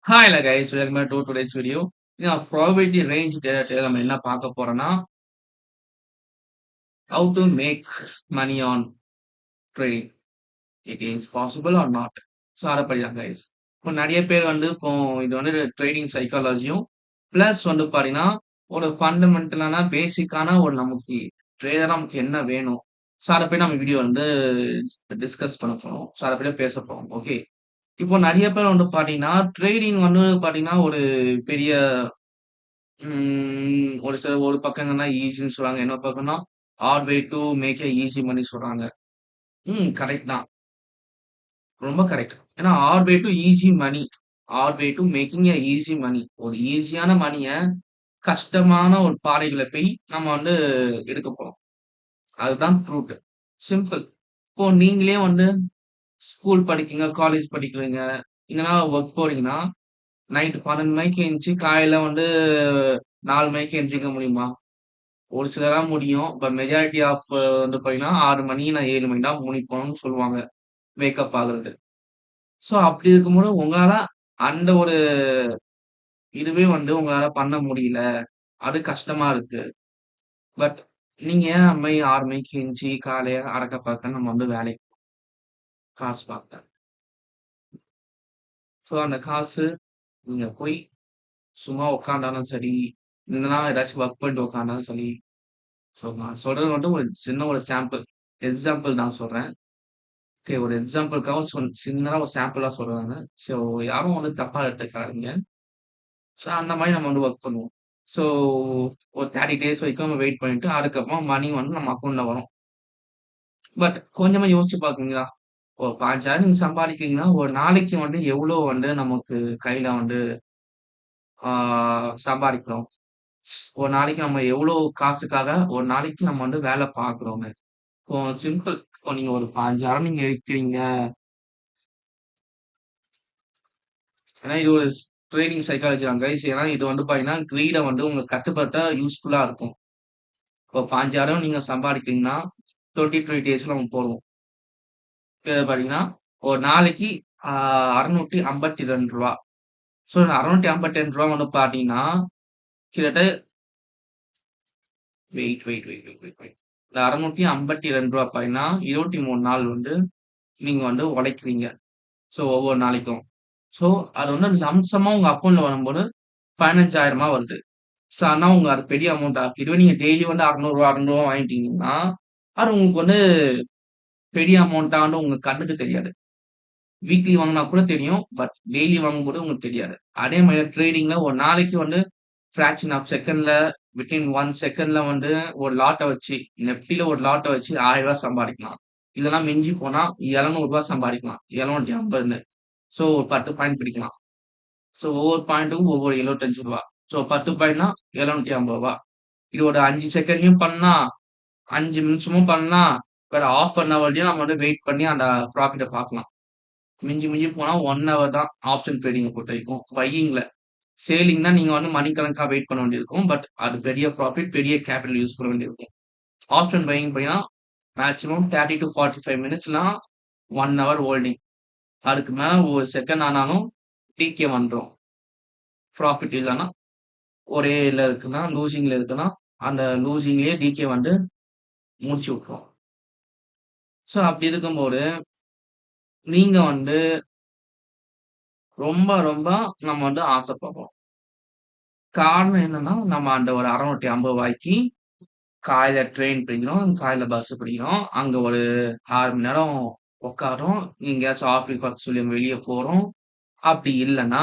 Hi இல்ல guys welcome back to today's video. Probability range டேட்டால நம்ம என்ன பார்க்க போறோம்னா, how to make money on trading. It is possible or not. So அத படிக்கலாம் கைஸ். இப்போ நெறைய பேர் இப்போ இது ட்ரேடிங் சைக்காலஜியும் பிளஸ் பார்த்தீங்கன்னா, ஒரு ஃபண்டமென்டலான பேசிக்கான ஒரு நமக்கு ட்ரேடரா நமக்கு என்ன வேணும்? ஸோ அத போய் நம்ம வீடியோ டிஸ்கஸ் பண்ண போறோம். ஸோ அத பத்தி பேச போறோம். ஓகே. இப்போ நெறைய பேர் பார்த்தீங்கன்னா, ட்ரேடிங் பார்த்தீங்கன்னா, ஒரு பெரிய ஒரு பக்கம் என்னன்னா ஈஸின்னு சொல்றாங்க. இன்னொரு பக்கம்னா hard way to make a easy money சொல்றாங்க. கரெக்ட் தான். ரொம்ப கரெக்ட். ஏன்னா hard way to easy money. Hard way to making a easy money. ஒரு ஈஸியான மனிய கஷ்டமான ஒரு பாதைகள போய் நம்ம எடுக்க போறோம். அதுதான் ட்ரூத். சிம்பிள். இப்போ நீங்களே ஸ்கூல் படிக்கிறீங்க, காலேஜ் படிக்கிறீங்க, இல்லன்னா வொர்க் போறீங்கன்னா, நைட் 12 மணிக்கு எந்திச்சு காலையில 4 மணிக்கு எந்திரிக்க முடியுமா? ஒரு சிலரா முடியும். பட் மெஜாரிட்டி ஆஃப் பார்த்தீங்கன்னா 6 மணி இல்ல 7 மணி தான் முழிப்போம்னு சொல்லுவாங்க. வேக்கப் ஆகுறது. ஸோ அப்படி இருக்கும்போது உங்களால அந்த ஒரு இதுவே உங்களால பண்ண முடியல. அது கஷ்டமா இருக்கு. பட் நீங்க ஏன் அந்த மாரி 6 மணிக்கு எந்திச்சு காலைய அறக்க பறக்க நம்ம வேலைக்கு காசு பார்க்க. ஸோ அந்த காசு நீங்க போய் சும்மா உட்கார்ந்தாலும் சரி, இல்லன்னா ஏதாச்சும் ஒர்க் பண்ணிட்டு உட்கார்ந்தாலும் சரி. ஸோ நான் சொல்றது ஒரு சின்ன ஒரு சாம்பிள். எக்ஸாம்பிள் நான் சொல்றேன். ஓகே. ஒரு எக்ஸாம்பிள்க்காக சின்னதா ஒரு சாம்பிளா சொல்றாங்க. ஸோ யாரும் தப்பா எடுத்துக்காதீங்க. ஸோ அந்த மாரி நம்ம வொர்க் பண்ணுவோம். ஸோ ஒரு 30 டேஸ் வரைக்கும் நம்ம வெயிட் பண்ணிட்டு, அதுக்கப்புறம் மணி நம்ம அக்கவுண்ட்ல வரும். பட் கொஞ்சமா யோசிச்சு பார்க்கிறீங்களா? ஒரு 5,000 நீங்க சம்பாதிக்கிறீங்கன்னா, ஒரு நாளைக்கு எவ்வளோ நமக்கு கையில ஆ சம்பாதிக்கிறோம்? ஒரு நாளைக்கு நம்ம எவ்வளோ காசுக்காக ஒரு நாளைக்கு நம்ம வேலை பார்க்குறோங்க? இப்போ சிம்பிள். இப்போ நீங்க ஒரு 5,000 நீங்க இருக்கிறீங்க. ஏன்னா இது ஒரு ட்ரேடிங் சைக்காலஜி தான் கைஸ். ஏன்னா இது பார்த்தீங்கன்னா, கிரீட உங்களுக்கு கட்டுப்படுத்த யூஸ்ஃபுல்லா இருக்கும். இப்போ 5,000 நீங்க சம்பாதிக்கிறீங்கன்னா, 23 டேஸ்ல நம்ம போடுவோம். பார்த்தீங்கன்னா, ஒரு நாளைக்கு ஆ ரூ. 652. ஸோ இந்த ரூ. 652 பார்த்தீங்கன்னா, கிட்டத்தட்ட wait wait wait wait wait wait. இந்த ரூ. 652 பார்த்தீங்கன்னா, 23 நாள் நீங்க உழைக்கிறீங்க. ஸோ ஒவ்வொரு நாளைக்கும். ஸோ அது லம்சமா உங்க அக்கவுண்ட்ல வரும்போது ரூ. 15,000 வருது. ஸோ ஆனா உங்க அது பெரிய அமௌண்ட்டா? இதுவே நீங்க டெய்லி ரூ. 600 ரூ. 600 வாங்கிட்டீங்கன்னா, அது உங்களுக்கு பெரிய அமௌண்ட்டா உங்க கண்ணுக்கு தெரியாது. வீக்லி வாங்குனா கூட தெரியும். பட் டெய்லி வாங்கும்போது உங்களுக்கு தெரியாது. அதே மாரி ட்ரேடிங்ல ஒரு நாளைக்கு ஃபிராக்ஷன் ஆஃப் செகண்ட்ல வித்தின் 1 செகண்ட்ல ஒரு லாட்ட வச்சு, நெஃப்டில ஒரு லாட்ட வச்சு ரூ. 1000 சம்பாதிக்கலாம். இல்லன்னா மிஞ்சி போனா ரூ. 700 சம்பாதிக்கலாம். 750ன்னு. ஸோ ஒரு 10 பாயிண்ட் பிடிக்கலாம். ஸோ ஒவ்வொரு பாயிண்ட்டுக்கும் ஒவ்வொரு ரூ. 75. ஸோ 10 பாயிண்ட்னா ரூ. 750. இது ஒரு 5 செகண்ட்லயும் பண்ணலாம். 5 நிமிஷமும் பண்ணலாம். வேற ஹால்ஃப் அன் ஹவர்லயும் நம்ம வெயிட் பண்ணி அந்த ப்ராஃபிட்ட பார்க்கலாம். மிஞ்சி மிஞ்சி போனா 1 ஹவர் தான் ஆப்ஷன் ட்ரேடிங்க பொறுத்தவரைக்கும். பையிங்ல. சேலிங்னா நீங்க மணிக்கணக்கா வெயிட் பண்ண வேண்டியிருக்கும். பட் அது பெரிய ப்ராஃபிட், பெரிய கேப்பிட்டல் யூஸ் பண்ண வேண்டியிருக்கும். ஆப்ஷன் பையிங் பார்த்தீங்கன்னா, மேக்ஸிமம் 30 டூ 45 மினிட்ஸ்னா 1 ஹவர் ஹோல்டிங். அதுக்கு மேல ஒரு செகண்ட் ஆனாலும் டிகே வந்துரும். ப்ராஃபிட் இல்லன்னா, ஒரே இதுல இருக்குன்னா, லூசிங்ல இருக்குன்னா, அந்த லூசிங்லயே டிகே முடிச்சு விட்டுரும். ஸோ அப்படி இருக்கும்போது, நீங்க ரொம்ப ரொம்ப நம்ம ஆசைப்படுறோம். காரணம் என்னன்னா, நம்ம அந்த ஒரு ரூ. 650க்கு காலையில ட்ரெயின் பிடிக்கிறோம், காலையில பஸ் பிடிக்கிறோம். அங்க ஒரு 6 மணி நேரம் உட்கார்றோம். எங்கேயாச்சும் ஆஃபீஸ் ஒர்க் சொல்லி வெளிய போறோம். அப்படி இல்லன்னா,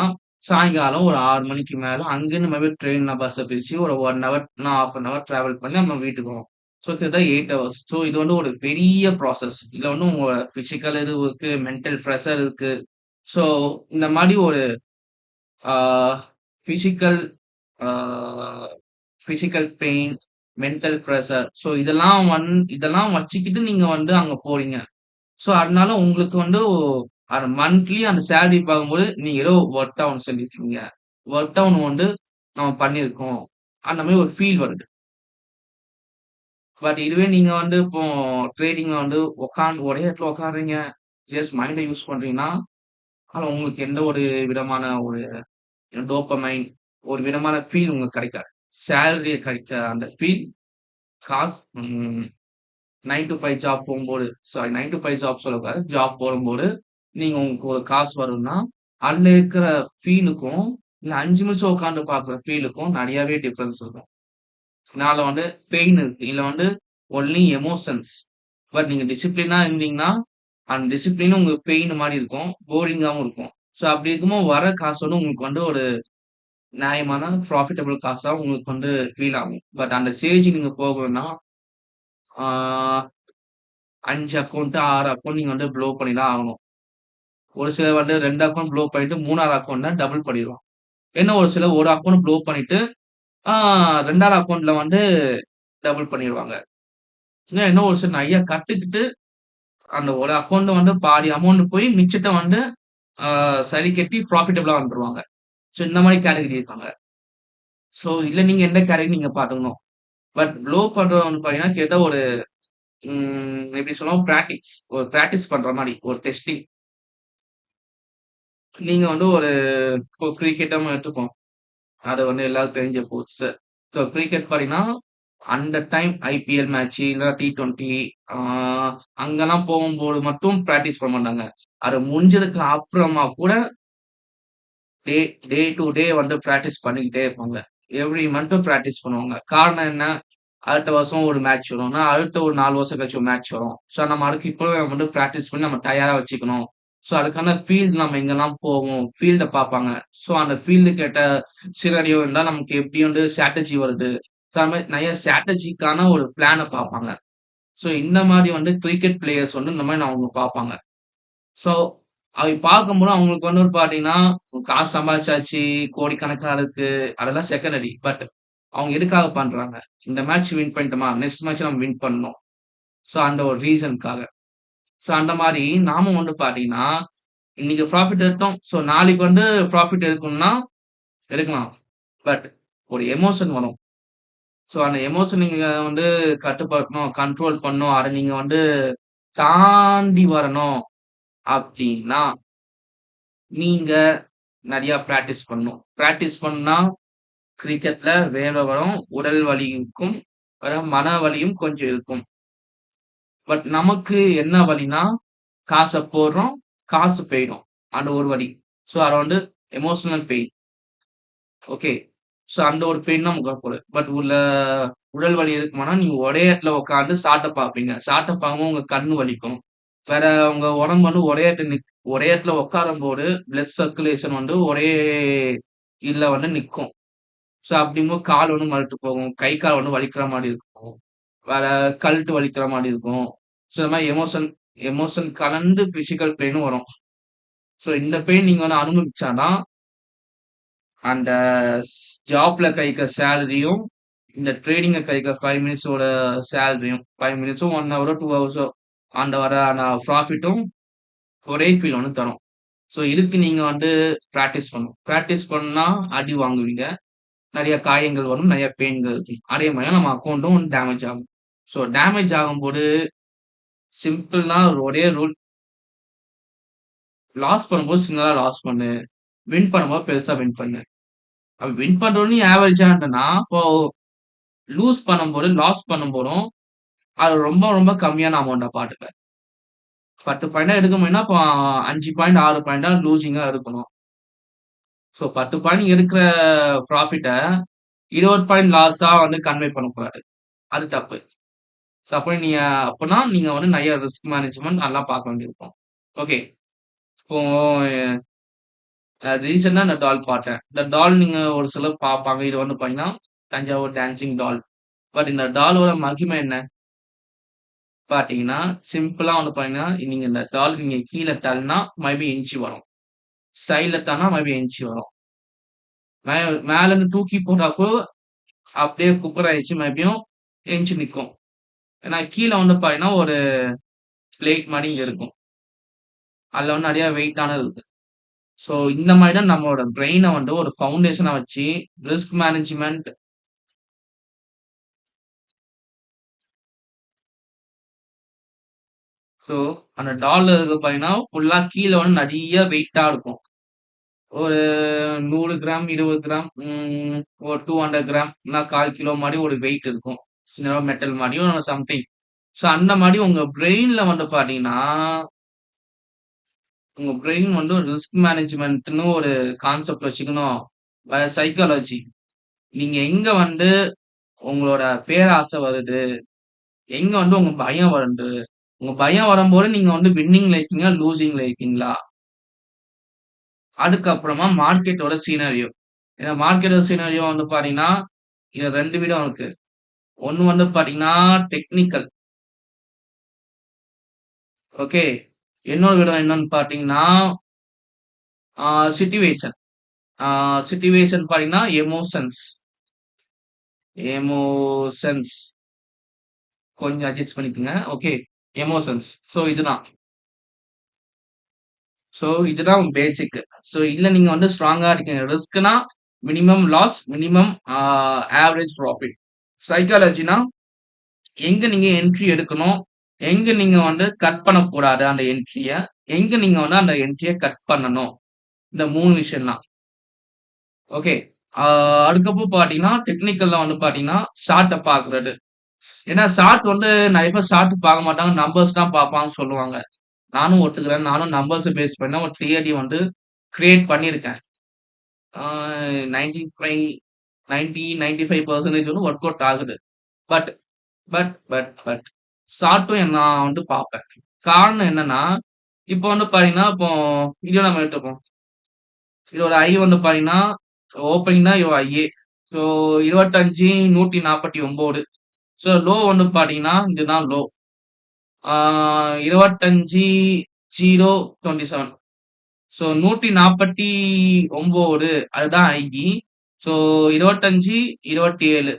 சாயங்காலம் ஒரு 6 மணிக்கு மேல அங்கேருந்து மறுபடியும் ட்ரெயின்ல பஸ்ஸ பிடிச்சு ஒரு 1 ஹவர் இல்லன்னா 1/2 அன் ஹவர் டிராவல் பண்ணி நம்ம வீட்டுக்கு வரோம். ஸோ கிட்டத்தட்ட 8 ஹவர்ஸ். ஸோ இது ஒரு பெரிய ப்ராசஸ். இதுல உங்களோட பிசிக்கல் இது இருக்கு, மென்டல் பிரஷர் இருக்கு. ஸோ இந்த மாரி ஒரு uh physical uh physical pain, mental pressure. So இதெல்லாம் வச்சுக்கிட்டு நீங்க அங்க போறீங்க. ஸோ அதனால உங்களுக்கு அந்த மந்த்லி அந்த சேலரி பார்க்கும்போது, நீங்க ஏதோ ஒர்க் டவுன் செஞ்சிருக்கீங்க. ஒர்க் டவுன் நம்ம பண்ணியிருக்கோம். அந்த மாரி ஒரு ஃபீல் வருது. பட் இதுவே நீங்க இப்போ ட்ரேடிங்ல ஒரே இடத்துல உட்கார்றீங்க. ஜஸ்ட் மைண்ட யூஸ் பண்றீங்கன்னா, ஆனா உங்களுக்கு எந்த ஒரு விதமான ஒரு டோப்பமைன் ஒரு விதமான ஃபீல் உங்களுக்கு கிடைக்காது. சேலரி கிடைக்க அந்த ஃபீல் காசு 9 to 5 ஜாப் போகும்போது சாரி 9 to 5 ஜாப் சொல்லக்கூடாது. ஜாப் போகும்போது நீங்க உங்களுக்கு ஒரு காசு வரும்னா, அதுல இருக்கிற ஃபீலுக்கும், இல்ல 5 நிமிஷம் உட்கார்ந்து பார்க்குற ஃபீலுக்கும் நெறையாவே டிஃபரன்ஸ் இருக்கும். இதனால வந்து பெயின் இருக்கு. இதுல வந்து ஒன்லி எமோஷன்ஸ். பட் நீங்க டிசிப்ளினா இருந்தீங்கன்னா, அந்த டிசிப்ளினும் உங்களுக்கு பெயின் மாரி இருக்கும். போரிங்காவும் இருக்கும். ஸோ அப்படி இருக்கும்போது வர காசு வந்து உங்களுக்கு வந்து ஒரு நியாயமான ப்ராஃபிட்டபிள் காசா உங்களுக்கு வந்து ஃபீல் ஆகும். பட் அந்த ஸ்டேஜ் நீங்க போகணும்னா, ஆ 5 அக்கவுண்ட், 6 அக்கவுண்ட் நீங்க வந்து ப்ளோ பண்ணி தான் ஆகணும். ஒரு சிலர் வந்து 2 அக்கவுண்ட் ப்ளோ பண்ணிட்டு 3வது அக்கவுண்ட்ல டபுள் பண்ணிருவான். இன்னும் ஒரு சிலர் ஒரு அக்கவுண்ட் ப்ளோ பண்ணிட்டு, ஆ 2வது அக்கவுண்ட்ல வந்து டபுள் பண்ணிருவாங்க. இன்னும் ஒரு சிலர் நெறைய கத்துக்கிட்டு, அந்த ஒரு அக்கவுண்ட் வந்து பாதி அமௌண்ட் போய் மிச்சத்த வந்து சரி கட்டி ப்ராஃபிட்டபிளா வந்துருவாங்க. ஸோ இந்த மாரி கேட்டகரி இருக்காங்க. ஸோ இதுல நீங்க எந்த கேட்டகரி நீங்க பார்த்துக்கணும். பட் ப்ளோ பண்றவங்க வந்து பார்த்தீங்கன்னா, கிட்டத்தட்ட ஒரு எப்படி சொல்லுவோம் ஒரு பிராக்டிஸ் பண்ற மாரி, ஒரு டெஸ்டிங். நீங்க வந்து ஒரு இப்போ கிரிக்கெட்டும் எடுத்துப்போம். அது வந்து எல்லாருக்கும் தெரிஞ்ச போச்சு. ஸோ கிரிக்கெட் பார்த்தீங்கன்னா, அந்த டைம் ஐபிஎல் மேட்ச் இல்ல T20 ஆ அங்கலாம் போகும்போது மட்டும் பிராக்டிஸ் பண்ண மாட்டாங்க. அது முடிஞ்சதுக்கு அப்புறமா கூட டே டே டூ டே வந்து பிராக்டிஸ் பண்ணிக்கிட்டே இருப்பாங்க. எவ்ரி மந்த்தும் பிராக்டிஸ் பண்ணுவாங்க. காரணம் என்ன? அடுத்த வருஷம் ஒரு மேட்ச் வரும்னா, அடுத்த ஒரு 4 வருஷம் கழிச்சு ஒரு மேட்ச் வரும். ஸோ நம்ம அதுக்கு இப்பவே வந்து பிராக்டிஸ் பண்ணி நம்ம தயாரா வச்சுக்கணும். ஸோ அதுக்கான ஃபீல்ட் நம்ம எங்கெல்லாம் போவோம், ஃபீல்ட பார்ப்பாங்க. ஸோ அந்த ஃபீல்டுக்கு ஏத்த சினரியோ இருந்தா நமக்கு எப்படி வந்து ஸ்ட்ராட்டஜி வருது. ஸோ அது மாரி நெறைய ஸ்ட்ராட்டஜிக்கான ஒரு பிளான பார்ப்பாங்க. ஸோ இந்த மாரி வந்து கிரிக்கெட் பிளேயர்ஸ் வந்து இந்த மாரி அவங்க பார்ப்பாங்க. ஸோ அவை பார்க்கும்போது அவங்களுக்கு வந்து பார்த்தீங்கன்னா, காசு சம்பாதிச்சாச்சு, கோடிக்கணக்கா இருக்கு. அதெல்லாம் செகண்டரி. பட் அவங்க எதுக்காக பண்றாங்க? இந்த மேட்ச் வின் பண்ணிட்டோமா, நெக்ஸ்ட் மேட்ச் நம்ம வின் பண்ணணும். ஸோ அந்த ஒரு ரீசன்க்காக. ஸோ அந்த மாரி நாமும் வந்து பார்த்தீங்கன்னா, இன்னைக்கு ப்ராஃபிட் எடுத்தோம். ஸோ நாளைக்கு வந்து ப்ராஃபிட் எடுக்கணும்னா எடுக்கலாம். பட் ஒரு எமோஷன் வரும். ஸோ அந்த எமோஷன் நீங்க வந்து கட்டுப்படுத்தணும், கண்ட்ரோல் பண்ணணும். அத நீங்க வந்து தாண்டி வரணும் அப்டின்னா நீங்க நெறையா பிராக்டிஸ் பண்ணணும். பிராக்டிஸ் பண்ணா கிரிக்கெட்ல வேலை வரும். உடல் வலி இருக்கும். மன வலியும் கொஞ்சம் இருக்கும். பட் நமக்கு என்ன வலினா, காச போடுறோம், காசு போயிடும். அந்த ஒரு வலி. ஸோ அத வந்து எமோஷனல் பெயின். ஓகே. ஸோ அந்த ஒரு பெயின் தான் நமக்கு வரப்போகுது. பட் உடல் வலி இருக்குமானா, நீங்க ஒரே இடத்துல உட்கார்ந்து சாட்ட பார்ப்பீங்க. சாட்ட பார்க்கும்போது உங்க கண்ணு வலிக்கும். வேற உங்க உடம்பு வந்து ஒரே இடத்துல உட்காரும்போது, பிளட் சர்க்குலேஷன் வந்து ஒரே இதுல வந்து நிக்கும். ஸோ அப்படிங்கும்போது கால் வந்து மரத்து போகும். கை, கால் வந்து வலிக்கிற மாரி இருக்கும். வேற கழுத்து வலிக்கிற மாரி இருக்கும். ஸோ இந்த மாரி எமோஷன் கலந்து பிசிக்கல் பெயினும் வரும். ஸோ இந்த பெயின் நீங்க வந்து அனுபவிச்சா தான், அந்த ஜாப்ல கிடைக்கிற சேலரியும், இந்த ட்ரேடிங்ல கிடைக்கிற 5 மினிட்ஸோட சேலரியும் 5 மினிட்ஸோ, 1 ஹவரோ, 2 ஹவர்ஸோ அந்த வர அந்த ப்ராஃபிட்டும் ஒரே ஃபீல் வந்து தரும். ஸோ இதுக்கு நீங்க வந்து பிராக்டிஸ் பண்ணணும். பிராக்டிஸ் பண்ணா அடி வாங்குவீங்க. நெறைய காயங்கள் வரும். நெறைய பெயின்கள் இருக்கும். அதே மாரி நம்ம அக்கவுண்டும் டேமேஜ் ஆகும். ஸோ டேமேஜ் ஆகும்போது சிம்பிள்னா ஒரே ரூல். லாஸ் பண்ணும்போது சின்னதா லாஸ் பண்ணு. வின் பண்ணும்போது பெருசா வின் பண்ணு. அப்ப வின் பண்றோனே ஆவரேஜா இருந்தன்னா, அப்போ லாஸ் பண்ணும்போதும் அது ரொம்ப ரொம்ப கம்மியான அமௌண்ட்டா பாத்துக்க. 10 பாயிண்டா எடுக்க முடியும்னா, அப்போ 5 பாயிண்ட், 6 பாயிண்டா லூசிங்கா எடுக்கணும். ஸோ 10 பாயிண்ட் எடுக்கிற ப்ராஃபிட்ட 20 பாயிண்ட் லாஸா வந்து கன்வே பண்ணக்கூடாது. அது தப்பு. ஸோ அப்பன்னா நீங்க வந்து நெறைய ரிஸ்க் மேனேஜ்மென்ட் அதெல்லாம் பார்க்க வேண்டியிருக்கும். ஓகே. இப்போ ரீசென்ட்டா இந்த டால் பார்த்தேன். இந்த டால் நீங்க ஒரு சிலர் பார்ப்பாங்க. இது வந்து பார்த்தீங்கன்னா, தஞ்சாவூர் டான்சிங் டால். பட் இந்த டாலோட மகிமை என்ன? பார்த்தீங்கன்னா, சிம்பிளா வந்து பார்த்தீங்கன்னா, நீங்க இந்த டால் நீங்க கீழ தள்ளுனா மறுபடியும் எந்திச்சு வரும். சைடுல தள்ளுனா மறுபடியும் எந்திச்சு வரும். மே மேலருந்து தூக்கி போட்டா கூட அப்படியே குப்புற ஆயிடுச்சு மறுபடியும் எந்திச்சு நிக்கும். ஏன்னா கீழ வந்து பார்த்தீங்கன்னா, ஒரு பிளேட் மாரி இங்க இருக்கும். அதுல வந்து நெறைய வெயிட்டானது இருக்கு. ஸோ இந்த மாரி தான் நம்மளோட பிரெயின வந்து ஒரு ஃபவுண்டேஷனா வச்சு ரிஸ்க் மேனேஜ்மென்ட். ஸோ அந்த டால்ல இருக்க பார்த்தீங்கன்னா, ஃபுல்லா கீழ வந்து நெறைய வெயிட்டா இருக்கும். ஒரு 100 கிராம், 20 கிராம், ஒரு 200 கிராம் இல்லனா 1/4 கிலோ மாரி ஒரு வெயிட் இருக்கும். சின்னதா மெட்டல் மாரியும் சம்திங். ஸோ அந்த மாரி உங்க பிரெயின்ல வந்து பார்த்தீங்கன்னா, உங்க பிரெயின் வந்து ஒரு ரிஸ்க் மேனேஜ்மென்ட்ன்னு ஒரு கான்செப்ட் வச்சுக்கணும். சைக்காலஜி. நீங்க எங்க வந்து உங்களோட பேராசை வருது, எங்க வந்து உங்க பயம் வருது, உங்க பயம் வரும்போது நீங்க வந்து வின்னிங்ல இருக்கீங்களா, லூசிங்ல இருக்கீங்களா? அதுக்கப்புறமா மார்க்கெட்டோட சினாரியோ. ஏன்னா மார்க்கெட்டோட சினாரியோ வந்து பார்த்தீங்கன்னா, இதுல 2 விதம் இருக்கு. ஒண்ணு வந்து பார்த்தீங்கன்னா, டெக்னிக்கல். ஓகே. இன்னொரு விதம் என்னன்னு பார்த்தீங்கன்னா, ஆ சிட்யூவேஷன். ஆ சிட்யூவேஷன் பார்த்தீங்கன்னா, எமோஷன்ஸ். எமோஷன்ஸ். கொஞ்சம் அட்ஜஸ்ட் பண்ணிக்கங்க. ஓகே. எமோஷன்ஸ். இதுதான். இதுதான் பேசிக். இதுல நீங்க வந்து ஸ்ட்ராங்கா இருக்கீங்க. ரிஸ்க்னா minimum loss, minimum average profit. சைக்காலஜினா எங்க நீங்க என்ட்ரி எடுக்கணும், எங்க நீங்க வந்து கட் பண்ணக்கூடாது அந்த என்ட்ரிய, எங்க நீங்க வந்து அந்த என்ட்ரிய கட் பண்ணணும். இந்த 3 விஷயம் தான். ஓகே. ஆ அதுக்கப்புறம் பார்த்தீங்கன்னா, டெக்னிக்கல்ல வந்து பார்த்தீங்கன்னா, சார்ட்ட பார்க்குறது. ஏன்னா சார்ட் வந்து நெறைய பேர் சார்ட் பார்க்க மாட்டாங்க. நம்பர்ஸ் தான் பார்ப்பாங்கன்னு சொல்லுவாங்க. நானும் ஒத்துக்கிறேன். நானும் நம்பர்ஸ பேஸ் பண்ணி தான் ஒரு தியரி வந்து கிரியேட் பண்ணியிருக்கேன். ஆ 95 95% வந்து ஒர்க் அவுட் ஆகுது. பட் பட் ஷார்ட்டும் நான் வந்து பார்ப்பேன். காரணம் என்னன்னா, இப்போ வந்து பார்த்தீங்கன்னா, இப்போ இது நம்ம எடுத்துப்போம். இதோட ஐ வந்து பார்த்தீங்கன்னா, ஓப்பனிங் தான் இதோட ஐயே. ஸோ 25 149. லோ வந்து பார்த்தீங்கன்னா, இதுதான் லோ. ஆ 25 0 27. 149 அதுதான் ஐ. 25 27.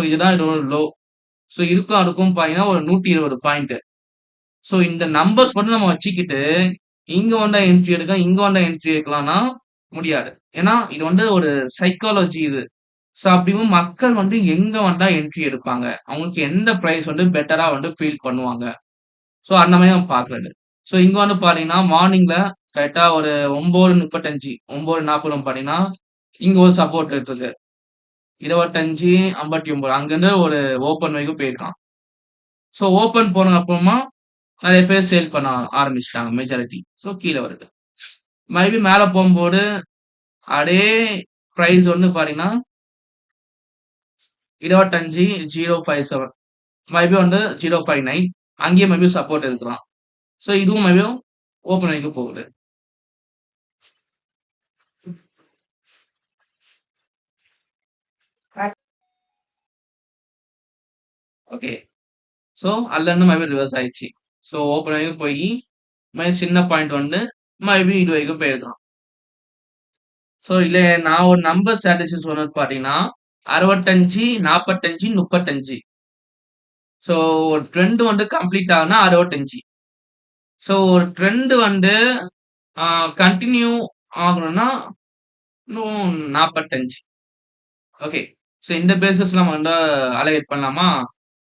இதுதான் இதோட லோ. இதுக்கும் அதுக்கும் பார்த்தீங்கன்னா, ஒரு 120 பாயிண்ட். இந்த நம்பர்ஸ் மட்டும் நம்ம வச்சுக்கிட்டு, இங்க வந்தா என்ட்ரி எடுக்கலாம், இங்க வந்தா என்ட்ரி எடுக்கலாம்னா முடியாது. ஏன்னா, இது வந்து ஒரு சைக்காலஜி இது. அப்படிங்கும் மக்கள் வந்து எங்க வந்தா என்ட்ரி எடுப்பாங்க. அவங்களுக்கு எந்த பிரைஸ் வந்து பெட்டரா வந்து ஃபீல் பண்ணுவாங்க. அந்த மாரி நம்ம பார்க்குறது. இங்க வந்து பார்த்தீங்கன்னா, மார்னிங்ல கரெக்ட்டா ஒரு 9:35 9:40 பார்த்தீங்கன்னா, இங்க ஒரு சப்போர்ட் இருக்குது. 25:59 அங்கருந்து ஒரு ஓப்பன் வரைக்கும் போயிருக்கான். ஓப்பன் போன அப்புறமா நெறைய பேர் சேல் பண்ண ஆரம்பிச்சுட்டாங்க மெஜாரிட்டி. கீழ வருது. மறுபடியும் மேல போம்போது, அதே பிரைஸ் வந்து பார்த்தீங்கன்னா, 25,057 மறுபடியும் வந்து 059 அங்கேயும் மறுபடியும் சப்போர்ட் எடுக்கலாம். இதுவும் மறுபடியும் ஓப்பன் வரைக்கும் போகுது. ஓகே. அதுலருந்து மறுபடியும் ரிவர்ஸ் ஆயிடுச்சு. ஓப்பன் வரைக்கும் போயி, மறுபடியும் சின்ன பாயிண்ட் வந்து மறுபடியும் இது வரைக்கும் போயிருக்கான். இதுல நான் ஒரு நம்பர் ஸ்ட்ராட்டஜி சொன்னது பார்த்தீங்கன்னா, 65, 45, 35. ஒரு ட்ரெண்ட் வந்து கம்ப்ளீட் ஆகுனா 65. ஒரு ட்ரெண்ட் வந்து கன்டின்யூ ஆகணும்னா இன்னும் 45. ஓகே. இந்த பேசிஸ்ல நம்ம வந்து அலகேட் பண்ணலாமா?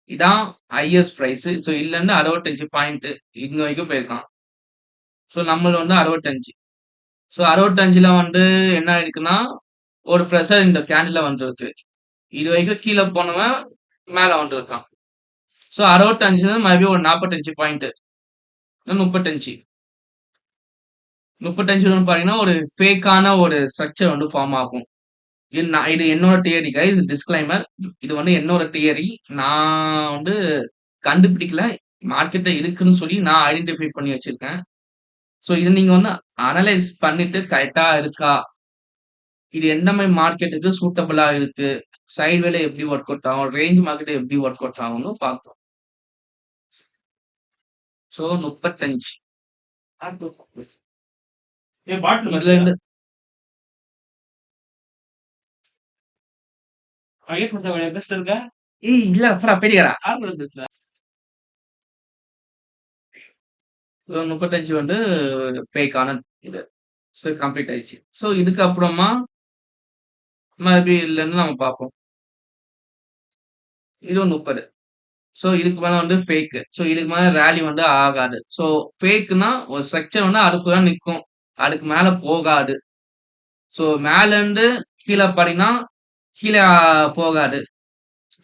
இதான் ஹையஸ்ட் பிரைஸ். இதுலருந்து 65 பாயிண்ட் இங்க வரைக்கும் போயிருக்கான். நம்மளது வந்து 65. 65ல வந்து என்ன ஆயிருக்குன்னா, ஒரு பிரஷர் இந்த கேண்டில்ல வந்திருக்கு. இது வரைக்கும் கீழ போனவன் மேல வந்திருக்கான். 65ல மறுபடியும் ஒரு 45 பாயிண்ட். 35. 35 பார்த்தீங்கன்னா, ஒரு ஃபேக்கான ஒரு ஸ்ட்ரக்சர் வந்து ஃபார்ம் ஆகும். இது என்னோட தியரி கைஸ். டிஸ்க்ளைமர். இது வந்து என்னோட தியரி. நான் வந்து கண்டுபிடிக்கல. மார்க்கெட்ல இருக்குன்னு சொல்லி நான் ஐடென்டிஃபை பண்ணி வச்சிருக்கேன். இத நீங்க வந்து அனலைஸ் பண்ணிட்டு கரெக்ட்டா இருக்கா? இது எந்த மாரி மார்க்கெட்டுக்கு சூட்டபிளா இருக்கு? சைட்வேல எப்படி ஒர்க் அவுட் ஆகும்? ரேஞ்ச் மார்க்கெட் எப்படி ஒர்க் அவுட் ஆகும்னு பார்க்கணும். 35. இதுல இருந்து ஏய் இல்ல அப்புறம் அப்படியேடா. 35 வந்து ஃபேக்கான இது. கம்ப்ளீட் ஆயிடுச்சு. இதுக்கப்புறமா மறுபடியும் இதுலருந்து நம்ம பார்ப்போம். இதுவும் 30. இதுக்கு மேல வந்து ஃபேக்கு. இதுக்கு மேல ராலி வந்து ஆகாது. ஃபேக்ன்னா ஒரு ஸ்ட்ரக்சர் வந்து அதுக்குள்ள நிக்கும். அதுக்கு மேல போகாது. ஸோ மேலேருந்து கீழ பார்த்தீங்கன்னா, கீழ போகாது.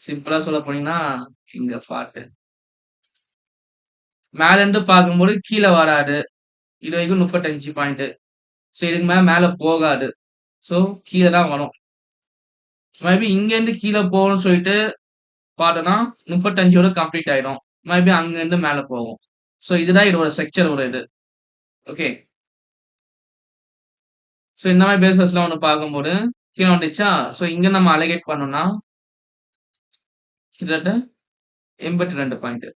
சிம்பிளா சொல்ல போனீங்கன்னா, இங்க பாத்து. மேலேருந்து பார்க்கும்போது கீழ வராது. இதுவரைக்கும் 35 பாயிண்ட். ஸோ இதுக்கு மேல மேல போகாது. ஸோ கீழ தான் வரும். மேபி இங்கேருந்து கீழ போகும்னு சொல்லிட்டு பார்த்தோம்னா, 35யோட கம்ப்ளீட் ஆயிடும். மேபி அங்கேருந்து மேல போகும். ஸோ இதுதான் இதோட ஸ்ட்ரக்சர் ஒரு இது. ஓகே. ஸோ இந்த மாரி பேஸஸ்லாம் வந்து பார்க்கும்போது, கீழ வந்துச்சா, ஸோ இங்க நம்ம அலோகேட் பண்ணோம்னா, கிட்டத்தட்ட 82 பாயிண்ட்.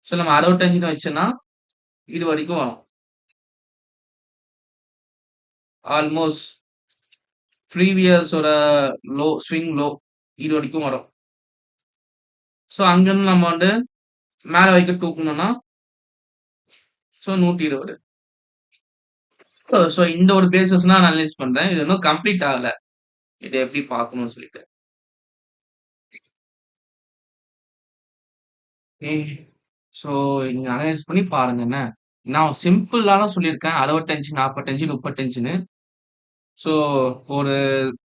ஸோ நம்ம 65ன்னு வச்சோம்னா, இது வரைக்கும் வரும். ஆல்மோஸ்ட் ப்ரீவியஸோட ஸ்விங் லோ இது வரைக்கும் வரும். ஸோ அங்கருந்து நம்ம வந்து மேல வரைக்கும் தூக்கணும்னா, ஸோ 120. ஸோ இந்த ஒரு பேஸஸ் நான் அனலைஸ் பண்றேன். இது இன்னும் கம்ப்ளீட் ஆகல. இத எப்படி பார்க்கணும்னு சொல்லிட்டு. ஏய் ஸோ நீங்க அனலைஸ் பண்ணி பாருங்க என்ன. நான் சிம்பிளா தான் சொல்லியிருக்கேன். 65, 45, 35ன்னு. ஸோ ஒரு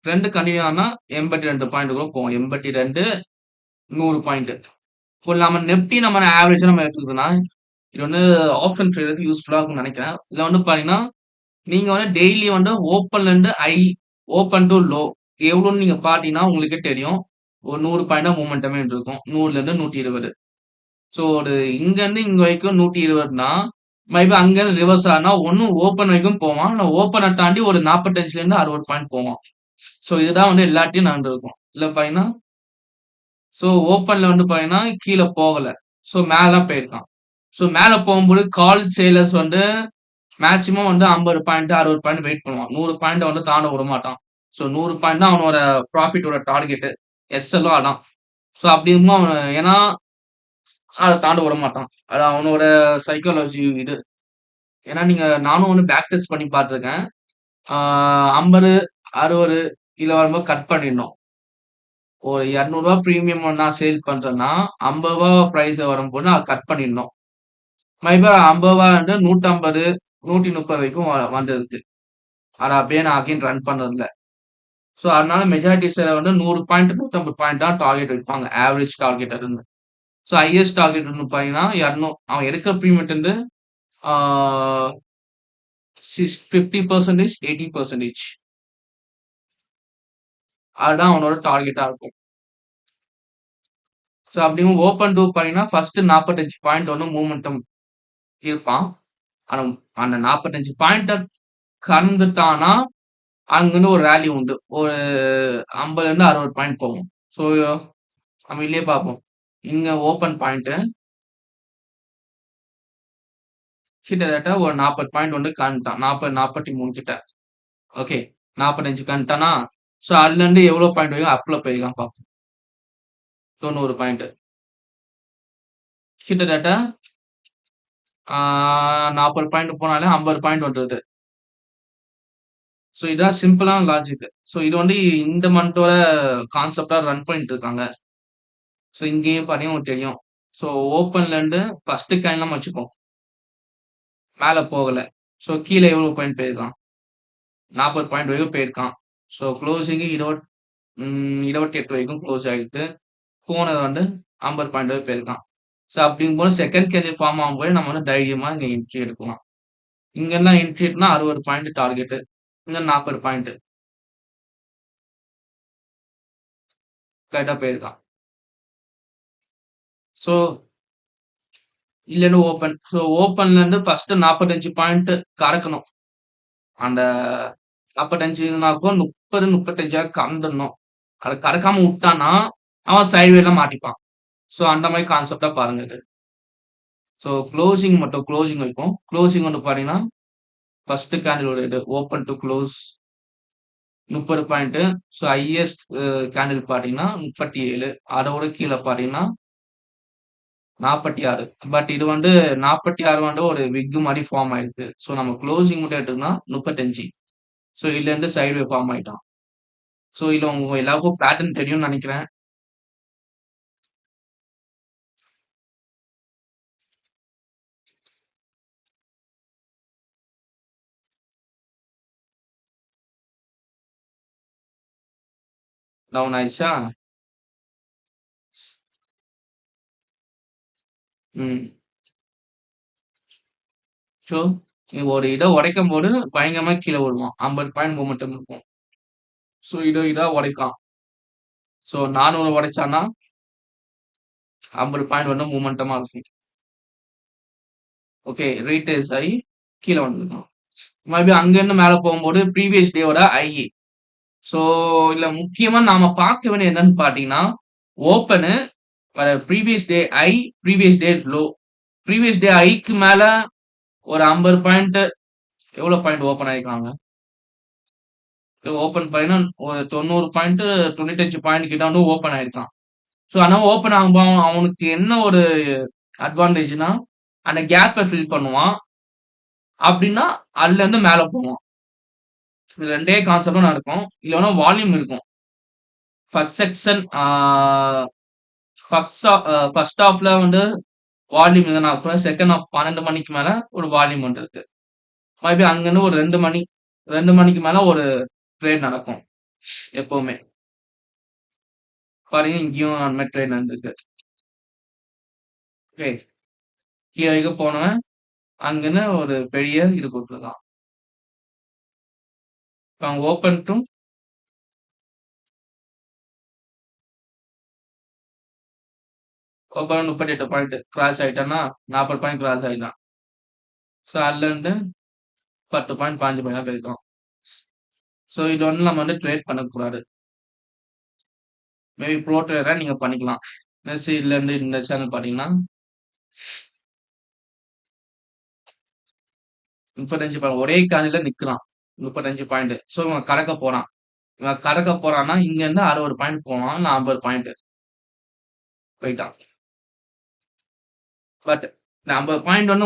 ட்ரெண்ட் கன்டின்யூ ஆனா 82 பாயிண்ட்டுக்குள்ள போகும். 82, 100 பாயிண்ட். இப்போ நம்ம நிஃப்டி நம்ம ஆவரேஜா நம்ம எடுத்துக்கிட்டோம்னா, இது வந்து ஆப்ஷன் ட்ரேடருக்கு யூஸ்ஃபுல்லா இருக்கும்னு நெனைக்கிறேன். இதுல வந்து பார்த்தீங்கன்னா, நீங்க வந்து டெய்லி வந்து ஓப்பன்ல இருந்து ஓப்பன் டூ லோ எவ்வளோன்னு நீங்க பார்த்தீங்கன்னா, உங்களுக்கே தெரியும். ஒரு 100 பாயிண்ட் தான் மொமெண்டமே இருக்கும். 100லேருந்து 120. ஸோ ஒரு இங்கருந்து இங்க வரைக்கும் 120னா, மேபி அங்கருந்து ரிவர்ஸ் ஆனா ஒண்ணு ஓப்பன் வரைக்கும் போவான். இல்ல ஓப்பன தாண்டி ஒரு 45லேருந்து 60 பாயிண்ட் போவான். ஸோ இதுதான் வந்து எல்லாத்தையும் நடந்திருக்கும். இதுல பார்த்தீங்கன்னா, ஸோ ஓப்பன்ல வந்து பார்த்தீங்கன்னா, கீழ போகல. ஸோ மேல தான் போயிருக்கான். ஸோ மேல போகும்போது கால் சேலர்ஸ் வந்து மேக்ஸிமம் வந்து 50 பாயிண்ட், 60 பாயிண்ட் வெயிட் பண்ணுவான். 100 பாயிண்ட்ட வந்து தாண்ட விடமாட்டான். ஸோ 100 பாயிண்ட் தான் அவனோட ப்ராஃபிட்டோட டார்கெட்டு. எஸ்எல்லும் அதான். ஸோ அப்படி இருக்கும்போது அவன் ஏன்னா அத தாண்ட விடமாட்டான். அது அவனோட சைக்காலஜி இது. ஏன்னா நானும் வந்து பேக் டெஸ்ட் பண்ணி பார்த்துருக்கேன். ஆ 50, 60 இதுல வரும்போது கட் பண்ணிடணும். ஒரு ரூ. 200 பிரீமியம் நான் சேல் பண்றேன்னா, ரூ. 50 பிரைஸ் வரும்போது நான் கட் பண்ணிடணும். மேபி ரூ. 50 வந்து 150, 130 வரைக்கும் வந்துருது. அத அப்படியே நான் அகைன் ரன் பண்ணதில்ல. ஸோ அதனால மெஜாரிட்டி ஷேர் வந்து 100 பாயிண்ட், 150 பாயிண்ட் தான் டார்கெட் வைப்பாங்க. ஆவரேஜ் டார்கெட் அதுன்னு. ஸோ ஹையஸ்ட் டார்கெட் வந்து பார்த்தீங்கன்னா, 200 அவன் எடுக்கிற பிரீமியம்ட்ட இருந்து ஆ 50%, 80% அதுதான் அவனோட டார்கெட்டா இருக்கும். ஸோ அப்படியும் ஓப்பன் டூ பார்த்தீங்கன்னா, ஃபர்ஸ்ட் 45 பாயிண்ட் வந்து மூவ்மென்டம் இருப்பான். ஆனா அந்த 45 பாயிண்ட்ட கடந்துட்டான்னா, அங்கருந்து ஒரு ராலி உண்டு. ஒரு 50லேருந்து 60 பாயிண்ட் போகும். ஸோ நம்ம இதுலயே பார்ப்போம். இங்க ஓப்பன் பாயிண்ட்டு கிட்டத்தட்ட ஒரு 40 பாயிண்ட் வந்து கடந்துட்டான். 40, 43 கிட்ட. ஓகே. 45 கடந்துட்டானா, ஸோ அதுலருந்து எவ்வளோ பாயிண்ட் வரைக்கும் அப்ல போயிருக்கான் பார்ப்போம். 90 பாயிண்ட். கிட்டத்தட்ட ஆ 40 பாயிண்ட் போனாலே 50 பாயிண்ட் வந்துருது. ஸோ இதான் சிம்பிளான லாஜிக். ஸோ இது வந்து இந்த மந்தோட கான்செப்ட்டா ரன் பண்ணிட்டு இருக்காங்க. ஸோ இங்கேயும் பார்த்தீங்கன்னா உங்களுக்கு தெரியும். ஸோ ஓப்பன்லேருந்து ஃபர்ஸ்ட் கேன்லாம் நம்ம வச்சுப்போம். மேல போகல. ஸோ கீழ எவ்வளோ பாயிண்ட் போயிருக்கான்? 40 பாயிண்ட் வரைக்கும் போயிருக்கான். ஸோ குளோசிங் 28 வரைக்கும் குளோஸ் ஆயிருக்கு. போனது வந்து 50 பாயிண்ட் வரை போயிருக்கான். ஸோ அப்படிங்கும்போது செகண்ட் கேண்டில் ஃபார்ம் ஆகும்போது நம்ம வந்து தைரியமா இங்க என்ட்ரி எடுக்கலாம். இங்கலாம் என்ட்ரி எடுத்தா 60 பாயிண்ட் டார்கெட்டு. இங்க 40 பாயிண்ட் கரெக்ட்டா போயிருக்கான். ஸோ இல்லன்னு ஓப்பன். ஸோ ஓப்பன்லேருந்து ஃபர்ஸ்ட் 45 பாயிண்ட் கடக்கணும். அந்த 45னாக்கும் 30, 35 கடந்துடணும். அத கடக்காம உட்டான்னா, அவன் சைட்வேல மாட்டிப்பான். ஸோ அந்த மாரி கான்செப்ட்டா பாருங்க இது. ஸோ க்ளோசிங் வைப்போம். க்ளோசிங் வந்து பார்த்தீங்கன்னா, ஃபர்ஸ்ட் கேண்டிலோட இது open to close 30 point. So highest candle பார்த்தீங்கன்னா 37. அதோட கீழ பார்த்தீங்கன்னா 46. பட் இது வந்து 46 வந்து ஒரு விக் மாரி ஃபார்ம் ஆயிருக்கு. ஸோ நம்ம குளோசிங் மட்டும் எடுத்தோம்னா 35. ஸோ இதுலேருந்து சைட்வே ஃபார்ம் ஆயிட்டான். ஸோ இதுல உங்க எல்லாருக்கும் பேட்டர்ன் தெரியும்னு நெனைக்கிறேன். டவுன் ஆயிடுச்சா? ம். ஸோ, ஒரு இத உடைக்கும்போது பயங்கரமா கீழ விழுவான். 50 பாயிண்ட் மொமெண்டம் இருக்கும். ஸோ, இதா உடைக்கான். ஸோ, 400 உடைச்சான்னா 50 பாயிண்ட் வந்து மொமெண்டமா இருக்கும். ஓகே. ரீட்ரேஸ் ஆயி கீழ வந்திருக்கும். மறுபடியும் அங்கருந்து மேல போகும்போது ப்ரீவியஸ் டேவோட ஹை. ஸோ, இதுல முக்கியமா நாம பார்க்க வேண்டியது என்னன்னு பார்த்தீங்கன்னா, open previous day high, previous day low. Previous day haiku மேல ஒரு 50 பாயிண்ட் எவ்வளோ பாயிண்ட் ஓப்பன் ஆயிருக்காங்க? ஓப்பன் பண்ணா ஒரு 90 பாயிண்ட் 95 பாயிண்ட் கிட்ட வந்து ஓப்பன் ஆயிருக்கான். ஸோ, ஆனா ஓப்பன் ஆகும்போது அவனுக்கு என்ன ஒரு அட்வான்டேஜ்னா, அந்த கேப்ப ஃபில் பண்ணுவான். அப்டின்னா, அதுலருந்து மேல போவான். இது 2டே கான்செப்ட்டும் நடக்கும். இதுல வேணா வால்யூம் இருக்கும். ஃபர்ஸ்ட் செக்ஷன் ஃபர்ஸ்ட் ஹாஃப்ல வந்து வால்யூம் எதனா இருக்கும். செகண்ட் ஹாஃப் 12 மணிக்கு மேல ஒரு வால்யூம் வந்து இருக்கு. மறுபடியும் அங்கருந்து ஒரு 2 மணிக்கு மேல ஒரு ட்ரேட் நடக்கும். எப்பவுமே. பாருங்க இங்கேயும் அந்த மாரி ட்ரேட் நடந்திருக்கு. ஓகே. கீழ வரைக்கும் போனவன், அங்கருந்து ஒரு பெரிய இது குடுத்துருக்கான். இப்ப அவன் open to open 38 point cross ஆயிட்டான்னா, 40 பாயிண்ட் கிராஸ் ஆயிட்டான். ஸோ அதுலருந்து 10 பாயிண்ட் 15 பாயிண்ட் போயிருக்கான். ஸோ இது வந்து நம்ம வந்து ட்ரேட் பண்ணக்கூடாது. மேபி ப்ரோ ட்ரேடரா நீங்க பண்ணிக்கலாம். நெக்ஸ்ட் இதுலருந்து இந்த சேனல் பார்த்தீங்கன்னா, 35 ஒரே கேண்டில்ல நிக்கிறான். 35 பாயிண்ட். ஸோ இவன் கடக்க போறான். இவன் கடக்க போறான்னா, இங்கருந்து 60 பாயிண்ட் போவான். இல்ல 50 பாயிண்ட் போயிட்டான். பட் இந்த 50 பாயிண்ட் வந்து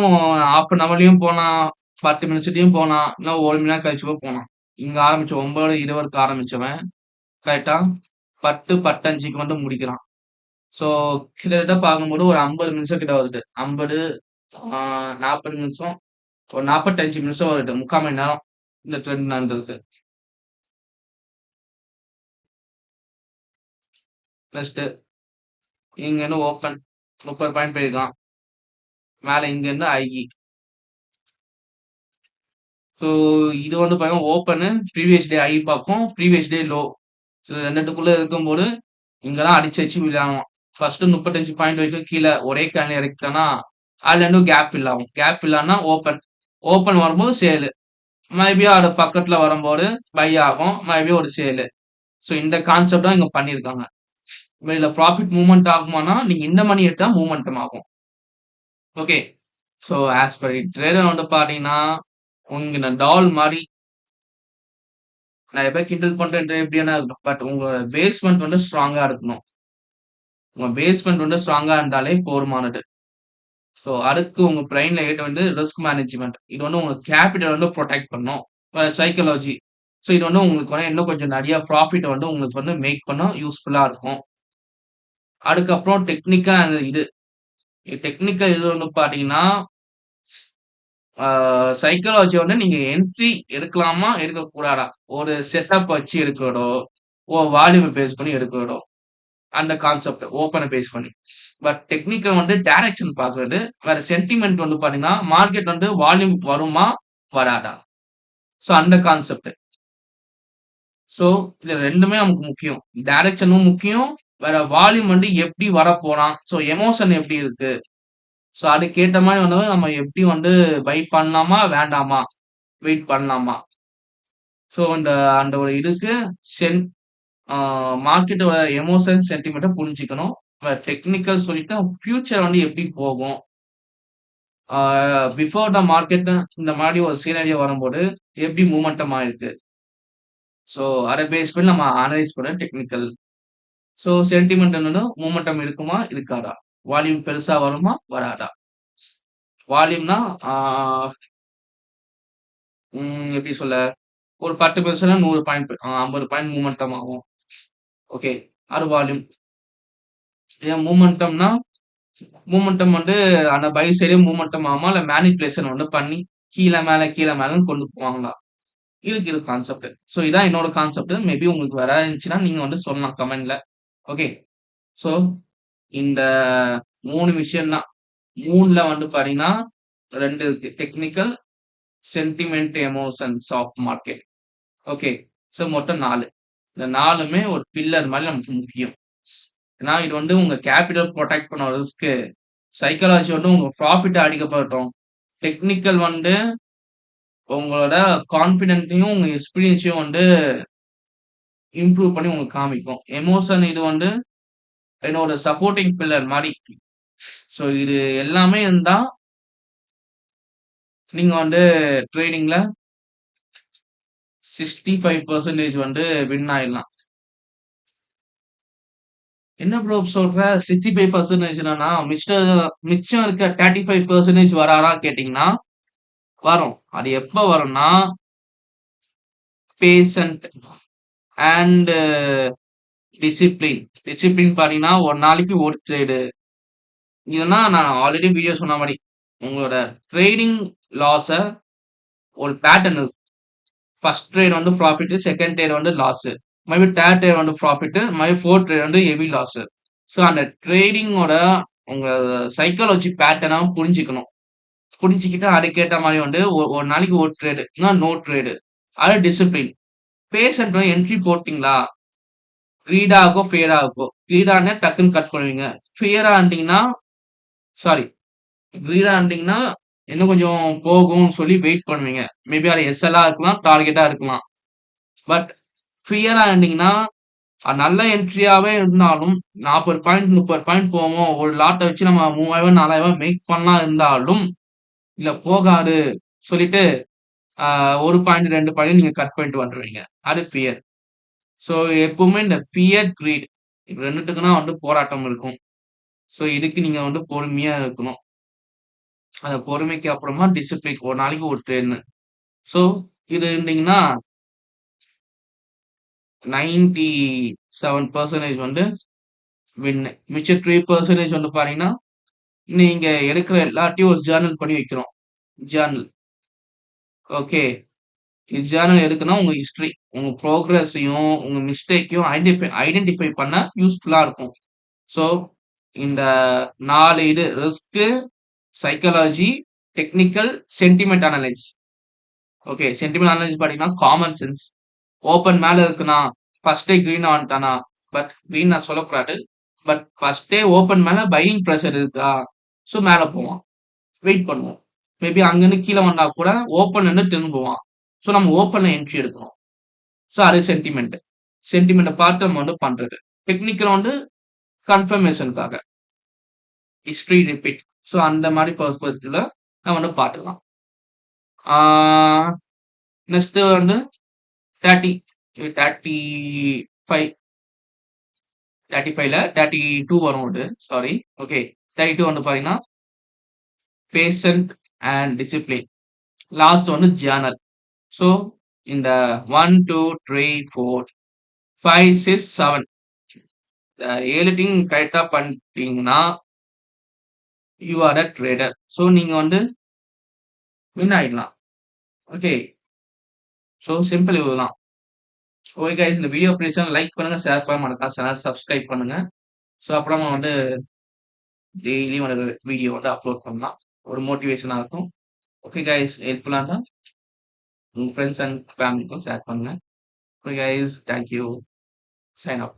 1/2 ஹவர்லயும் போலாம், 10 நிமிஷத்துலயும் போலாம், இல்ல 1 மணி நேரம் கழிச்சு கூட போலாம். இங்க ஆரம்பிச்சு 9:20க்கு ஆரம்பிச்சவன், கரெக்ட்டா 10:15க்கு வந்து முடிக்கிறான். ஸோ கிட்டத்தட்ட பார்க்கும்போது ஒரு 50 நிமிஷம் கிட்ட வருது. 50 ஆ 40 நிமிஷம், ஒரு 45 நிமிஷம் வருது. 3/4 மணி நேரம் இந்த ட்ரெண்ட் நடந்திருக்கு. நெக்ஸ்ட் இங்கருந்து ஓப்பன் 30 பாயிண்ட் போயிருக்கான். மேல இங்கருந்து ஐ. ஸோ இது வந்து பார்த்தீங்கன்னா ஓப்பனு, ப்ரீவியஸ் டே ஹை பார்க்கும், ப்ரீவியஸ் டே லோ. ஸோ 2த்துக்குள்ள இருக்கும்போது, இங்க தான் அடிச்சு அடிச்சு விழுவான். ஃபர்ஸ்ட்டு 35 பாயிண்ட் வரைக்கும் கீழ ஒரே கேன்ல இறக்கிட்டான்னா, அதுலேருந்து கேப் ஃபில் ஆகும். கேப் ஃபில் ஆனா ஓப்பன். ஓப்பன் வரும்போது சேலு. மறுபடியும் அது பக்கத்துல வரும்போது பை ஆகும். மறுபடியும் ஒரு சேலு. ஸோ இந்த கான்செப்ட் தான் இங்க பண்ணியிருக்காங்க. இதுல ப்ராஃபிட் மூவ்மெண்ட் ஆகுமானா, நீங்க இந்த மணி எடுத்தா மூவ்மெண்டம் ஆகும். Okay. So as per trader வந்து பார்த்தீங்கன்னா, உங்க இந்த டால் மாரி நெறைய பேர் கிண்டல் பண்றது எப்படி வேணா இருக்கட்டும். பட் உங்களோட பேஸ்மெண்ட் வந்து ஸ்ட்ராங்கா இருக்கணும். உங்க பேஸ்மெண்ட் வந்து ஸ்ட்ராங்கா இருந்தாலே போதுமானது. ஸோ அதுக்கு உங்க பிரெயின்ல ஏத்த வந்து ரிஸ்க் மேனேஜ்மென்ட். இது வந்து உங்க கேப்பிட்டல் வந்து புரொடெக்ட் பண்ணும். சைக்காலஜி. ஸோ இது வந்து உங்களுக்கு வந்து இன்னும் கொஞ்சம் நெறைய ப்ராஃபிட் வந்து உங்களுக்கு வந்து மேக் பண்ண யூஸ்ஃபுல்லா இருக்கும். அதுக்கப்புறம் டெக்னிக்கா இது டெக்னிக்கல் இது வந்து பார்த்தீங்கன்னா, ஆ சைக்காலஜி வந்து நீங்க என்ட்ரி எடுக்கலாமா? எடுக்கக்கூடாதா? ஒரு செட்டப் வச்சு எடுக்கிறதோ, வால்யூம பேஸ் பண்ணி எடுக்கிறதோ. அந்த கான்செப்ட் ஓப்பன பேஸ் பண்ணி. பட் டெக்னிக்கல் வந்து டைரக்ஷன் பார்க்குறது. வேற சென்டிமென்ட் வந்து பார்த்தீங்கன்னா, மார்க்கெட் வந்து வால்யூம் வருமா? வராதா? ஸோ அந்த கான்செப்ட். ஸோ இது 2மே நமக்கு முக்கியம். டைரக்ஷனும் முக்கியம். வேற வால்யூம் வந்து எப்படி வரப்போறான்? ஸோ எமோஷன் எப்படி இருக்கு? ஸோ அதுக்கேத்த மாரி வந்து நம்ம எப்படி வந்து பை பண்ணலாமா? வேண்டாமா? வெயிட் பண்ணலாமா? ஸோ அந்த அந்த ஒரு இதுக்கு சென் ஆ மார்க்கெட்டோட எமோஷன், சென்டிமென்ட்ட புரிஞ்சுக்கணும். டெக்னிக்கல் சொல்லிட்டு ஃபியூச்சர் வந்து எப்படி போகும்? ஆ பிஃபோர் த மார்க்கெட் இந்த மாரி ஒரு சினாரியோ வரும்போது, எப்படி மூவ்மென்டம் ஆயிருக்கு? ஸோ அத பேஸ் பண்ணி நம்ம அனலைஸ் பண்ண டெக்னிக்கல். ஸோ சென்டிமென்ட் என்னன்னா, மூவ்மென்டம் இருக்குமா? இருக்காதா? வால்யூம் பெருசா வருமா? வராதா? வால்யூம்னா ஆ எப்படி சொல்ல? ஒரு 10 பெர்சன்ட்னா 100 பாயிண்ட் 50 பாயிண்ட் மூவ்மென்டம் ஆகும். ஓகே. அது வால்யூம். இதே மூவ்மென்டம்னா மூவ்மென்டம் வந்து அந்த பை சைடே மூவ்மென்டம் ஆகுமா? இல்ல மேனிபுலேஷன் வந்து பண்ணி கீழ மேல, கீழ மேலன்னு கொண்டு போவாங்களா? இருக்கு கான்செப்ட். ஸோ இதான் என்னோட கான்செப்ட். மேபி உங்களுக்கு வேற இருந்துச்சுன்னா நீங்க வந்து சொல்லலாம் கமெண்ட்ல. ஓகே. ஸோ இந்த 3 விஷயம் தான். 3ல வந்து பார்த்தீங்கன்னா 2 இருக்கு. Technical, sentiment, emotions of market. Okay. So மொத்தம் 4. இந்த 4மே ஒரு பில்லர் மாரி நமக்கு முக்கியம். ஏன்னா இது வந்து உங்க கேப்பிட்டல் புரொடெக்ட் பண்ணும் ரிஸ்க்கு. சைக்காலஜி வந்து உங்க ப்ராஃபிட்ட அதிகப்படுத்தும். டெக்னிக்கல் வந்து உங்களோட கான்ஃபிடென்ட்டையும், உங்க எக்ஸ்பீரியன்ஸையும் வந்து இம்ப்ரூவ் பண்ணி உங்களுக்கு காமிக்கும். எமோஷன் இது வந்து என்னோட சப்போர்ட்டிங் பில்லர் மாரி. ஸோ இது எல்லாமே இருந்தா, நீங்க வந்து ட்ரேடிங்ல 65% வந்து வின் ஆயிடலாம். என்ன ப்ரோ சொல்ற? 65% என்னன்னா, மிச்சம் இருக்க 35% வராரா கேட்டீங்கன்னா, வரும். அது எப்ப வரும்னா, பேஷண்ட் அண்ட் டிசிப்ளின். டிசிப்ளின் பார்த்தீங்கன்னா, ஒரு நாளைக்கு ஒரு ட்ரேடு. இதுனா நான் ஆல்ரெடி வீடியோ சொன்ன மாரி, உங்களோட ட்ரேடிங் லாஸ ஒரு பேட்டர்ன் இருக்கு. ஃபர்ஸ்ட் ட்ரேட் வந்து ப்ராஃபிட், செகண்ட் ட்ரேட் வந்து லாஸ். மறுபடியும் தேர்ட் ட்ரேட் வந்து ப்ராஃபிட், மறுபடியும் ஃபோர்த் ட்ரேட் வந்து ஹெவி லாஸ். ஸோ அந்த ட்ரேடிங்கோட உங்க சைக்காலஜி பேட்டர்னா புரிஞ்சுக்கணும். புரிஞ்சுக்கிட்டு அதுக்கேத்த மாரி வந்து ஒரு நாளைக்கு ஒரு ட்ரேடு, இல்லனா நோ ட்ரேடு. அது டிசிப்ளின். பேஷண்ட் வந்து என்ட்ரி போட்டீங்களா, கிரீடா இருக்கோ, ஃபியரா இருக்கோ. கிரீடான்னா டக்குன்னு கட் பண்ணுவீங்க. ஃபியரா இருந்தீங்கன்னா சாரி கிரீடா இருந்தீங்கன்னா, இன்னும் கொஞ்சம் போகும்னு சொல்லி வெயிட் பண்ணுவீங்க. மேபி அது எஸ்எல்லா இருக்கலாம், டார்கெட்டா இருக்கலாம். பட் ஃபியரா இருந்தீங்கன்னா, அது நல்ல என்ட்ரியாவே இருந்தாலும் 40 பாயிண்ட், 30 பாயிண்ட் போவோம். ஒரு லாட்ட வச்சு நம்ம 3000, 4000 மேக் பண்ணலாம் இருந்தாலும், இல்ல போகாது சொல்லிட்டு 1 பாயிண்ட், 2 பாயிண்ட் நீங்க கட் பண்ணிட்டு வந்துருவீங்க. அது ஃபியர். ஸோ எப்பவுமே இந்த ஃபியர், கிரீட் இது 2த்துக்கும் தான் வந்து போராட்டம் இருக்கும். ஸோ இதுக்கு நீங்க வந்து பொறுமையா இருக்கணும். அந்த பொறுமைக்கு அப்புறமா டிசிப்ளின். ஒரு நாளைக்கு ஒரு ட்ரெயின். ஸோ இது இருந்தீங்கன்னா 97% வந்து வின்னு. மிச்சம் 3% வந்து பார்த்தீங்கன்னா, நீங்க எடுக்கிற எல்லாத்தையும் ஒரு ஜர்னல் பண்ணி வைக்கணும். ஜர்னல். ஓகே. ஜர்னல் எதுக்குன்னா, உங்க ஹிஸ்டரி, உங்க புரோகிரஸையும், உங்க மிஸ்டேக்கையும் ஐடென்டிஃபை பண்ண யூஸ்ஃபுல்லா இருக்கும். ஸோ இந்த 4 இது risk, psychology, technical, sentiment analyse. Okay. Sentiment analyse பார்த்தீங்கன்னா, காமன் சென்ஸ். ஓப்பன் மேல இருக்குன்னா, ஃபர்ஸ்ட்டே கிரீனா வந்துட்டானா, பட் கிரீன் நான் சொல்லக்கூடாது. பட் ஃபர்ஸ்ட்டே ஓப்பன் மேல பையிங் பிரஷர் இருக்கா? ஸோ மேல போவான். வெயிட் பண்ணுவோம். மேபி அங்கருந்து கீழ வந்தா கூட ஓப்பன்ல இருந்து திரும்புவான். ஸோ நம்ம ஓப்பன்ல என்ட்ரி எடுக்கணும். ஸோ அது சென்டிமென்ட். சென்டிமென்ட்ட பார்த்து நம்ம வந்து பண்றது. டெக்னிக்கல் வந்து கன்ஃபர்மேஷனுக்காக. History repeat. ஸோ அந்த மாரி பெர்ஸ்பெக்டிவ்ல நம்ம வந்து பார்த்துக்கலாம். ஆ நெக்ஸ்ட் வந்து 30 35 35ல 32 வரும் இது. சாரி. ஓகே. 32 வந்து பார்த்தீங்கன்னா, பேஷண்ட் அண்ட் டிசிப்ளின். லாஸ்ட் வந்து ஜர்னல். ஸோ இந்த 1, 2, 3, 4, 5, 6, 7 இந்த 7 திங் கரெக்ட்டா பண்ணிட்டீங்கன்னா, you are a trader. So நீங்க வந்து வின் ஆயிடலாம். ஓகே. ஸோ சிம்பிள் இவ்வளவுதான். ஓகே கைஸ், இந்த வீடியோ பிடிச்சிருந்தா லைக் பண்ணுங்க, ஷேர் பண்ணுங்க, மறக்காம சேனல் சப்ஸ்கிரைப் பண்ணுங்க. ஸோ அப்புறமா வந்து டெய்லியும் ஒரு வீடியோ வந்து அப்லோட் பண்ணலாம். ஒரு மோட்டிவேஷனா இருக்கும். ஓகே கைஸ், ஹெல்ப்ஃபுல்லா இருந்தா உங்க ஃப்ரெண்ட்ஸ் அண்ட் ஃபேமிலிக்கும் ஷேர் பண்ணுங்க. Okay guys, thank you. Sign of.